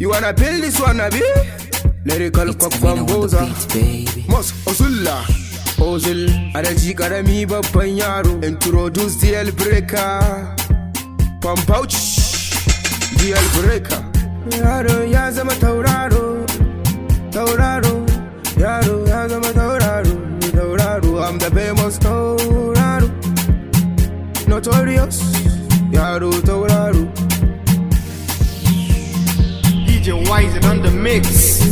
You wanna feel this one, Abi? Lyrical cock bamboza. Mos Ozulla Ozil Alaji karami babban yaro. Introduce DL Breaker. Pump pouch DL Breaker. Yaro ya zama tauraro. Tauraro. Yaro ya zama tauraro. Tauraro. I'm the famous tauraro. Notorious. Yaro tauraro. DJ Wise on the mix.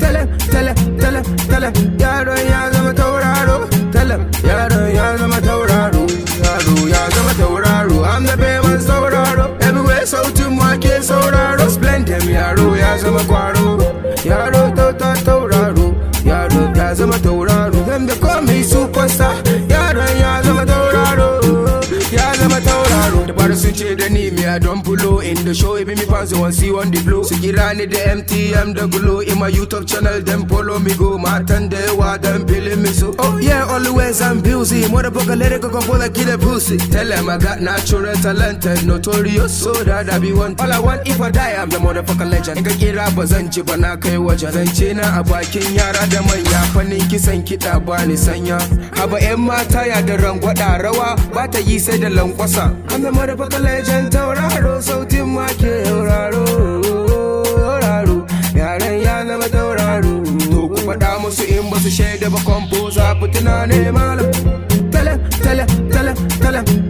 Tell him, yaro ya zama tauraro. Tell him, yaro ya zama tauraro. Yaro ya zama tauraro. I'm the famous tauraro. Everywhere sautin wake sauraro. Splend him, yaro ya zama kwaro. Yaro tauraro. Yaro ya zama tauraro. Them they call me superstar. Yaro ya zama tauraro. Ya zama tauraro. Da fara sun ce da ni me I don't blow in the show. If me fans want see on the blow. Su kira ni da MTM da glow. In my YouTube channel them follow me go. Matan da yawa them feeling me so. Oh yeah, always I'm busy. Motherfucker lyrical composer kill a pussy. Tell them I got natural talent and notorious. So that I be one. All I want if I die I'm the motherfucker legend. In ka kira ba zan ci ba na kai wajen. Zance na a bakin yara da manya. Fannin kisan kiɗa ba ni sanya. Haba 'yan mata ya da rangwada rawa. Ba ta yi sai da lankwasa. I'm the motherfucker legend tauraro. Sautin wake tauraro. Tauraro. Yaran ya zama tauraro. To ku faɗa musu in ba su shaida ba composer fitina ne malam. Tell him,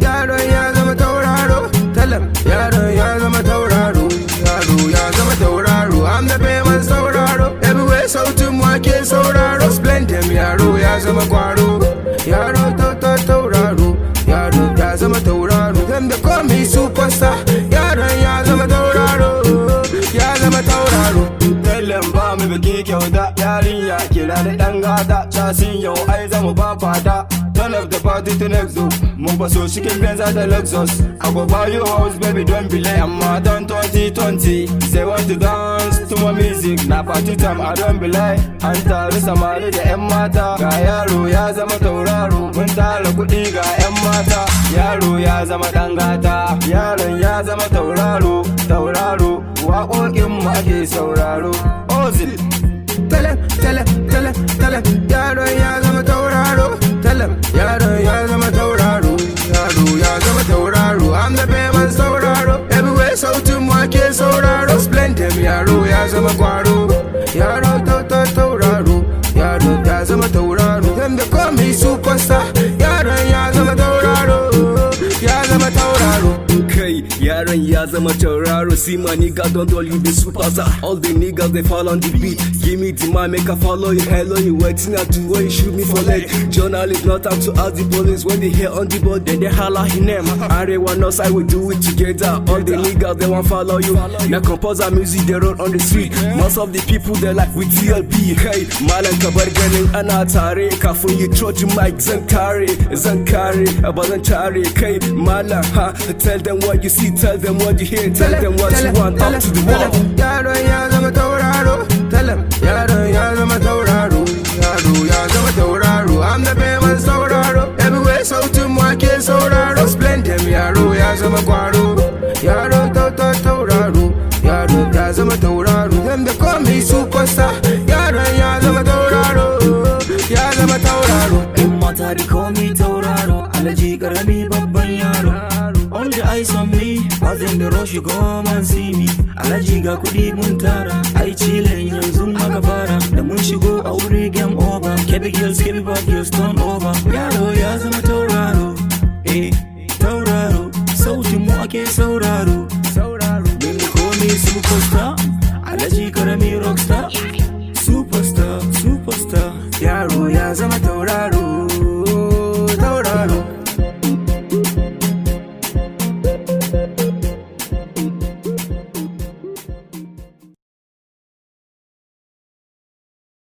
yaro ya zama tauraro. Tell him, yaro ya zama tauraro. Yaro ya zama tauraro. I'm the famous tauraro. Everywhere sautin wake sauraro. Splend him, yaro ya zama kwaro. Yaro tauraro. Yaro ya zama tauraro. Them they call me superstar. Yaro ya zama tauraro. Ya zama tauraro. Tellen ba mu biki kyauta. Yarinya kira da ɗan gata. Casin yau ai zamu ba fata. Turn up the party to next door. Mun faso cikin Benza da Lexus. I go buy you house baby don't be late. Amma don 2020. Say want to dance to my music. Na party time I don't be late. An taru samari da 'yan mata. Ga yaro ya zama tauraro. Mun tara kuɗi ga 'yan mata. Yaro ya zama ɗan gata. Yaron ya zama tauraro. Tauraro. Waƙoƙin mu ake sauraro. Ozil. Tell him, yaro ya zama tauraro. Tell him, yaro ya zama tauraro. Yaro ya zama tauraro. I'm the famous tauraro. Everywhere sautin wake sauraro. Splend him, yaro ya zama kwaro. Yaro tauraro. Yaro ya zama tauraro. Them they call me superstar. Yaro ya zama tauraro. Ya zama tauraro. Kai, yaron ya zama tauraro. See my nigga don't all you be superstar. All the niggas they fall on the beat. Give me the man, make I follow you. Hello, you waiting at the way you shoot me for leg. Journalists not time to ask the police. When they hear on the board, then they holler his name. Everyone knows I will do it together. All the niggas they want follow you. Now composer music they run on the street. Most of the people they like with TLB. Hey, malan kabar ganin ana tare. Kafin you throw the mic zan kare. Bazan tare. Kai malan ha. Tell them what you see, tell them what you hear, tell them what you want. Up to the wall. Yaro ya zama tauraro. Tell him, yaro ya zama tauraro. Yaro ya zama tauraro. I'm the famous tauraro. Everywhere sautin wake sauraro. Splend him, yaro ya zama kwaro. Yaro tauraro. Yaro ya zama tauraro. Them they call me superstar. Yaro ya zama tauraro. Ya zama tauraro. In mata they call me tauraro. Alaji karami babban yaro. All the eyes on me, as in the rush you come and see me. Alaji ga kudi mun tara, ai chillen yanzu maka fara. Da mun shigo aure game over. Kebi girls, kebi bad girls turn over. Yaro ya zama tauraro, tauraro. Sautin mu ake sauraro. Then they call me superstar. Alaji karami rockstar. Superstar. Yaro ya zama tauraro.